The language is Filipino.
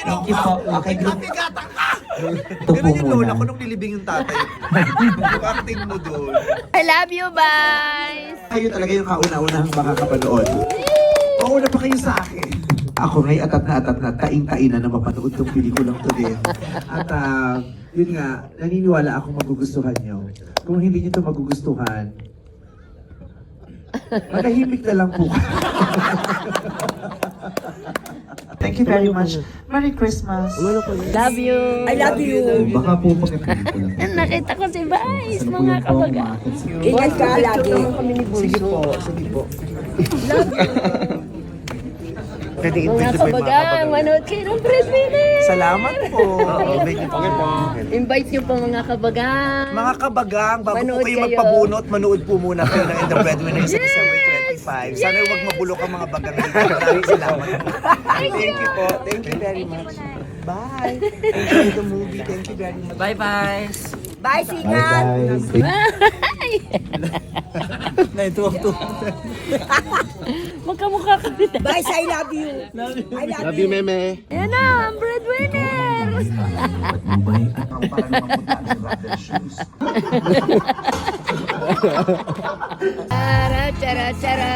Thank you po. Okay, group. Nabigatan ka! Ito po Ganun yung lola muna. ko nung nilibing yung tatay. Yung acting mo doon. I love you, guys! Kayo talaga yung kauna-unahang makakapanood. Mauna pa kayo sa akin. Ako nga'y atat na taing-taina na mapanood tong pelikulang to din. At yun nga, naniniwala akong magugustuhan nyo. Kung hindi nyo to magugustuhan, manahimik na lang po. Thank you very much. Merry Christmas. Love you! I love you. Baka po pagkakita lang. Nakita ko si Vice, mga kabaga. Ingat ka lagi. Sige po, sige po. Mga kabaga, manood kayo ng breadwinner! Salamat po. Okay po. Invite niyo po mga kabaga. Mga kabagang, bago Manood po kayo kayo. magpabunot, manood po muna kayo ng In the Breadwinner sa December 25. Sana huwag mabulok ang mga bagang dito. Maraming salamat po. Thank you po. Thank you very much. Bye. Enjoy the movie. Thank you very much. Bye, Bye Singan. guys. Magkamukha kami na. Bye, I love you. I love you. Meme. Ayan na, ang breadwinner! Mubay at ang parang mapunta sa brother shoes. Tara, tara, tara!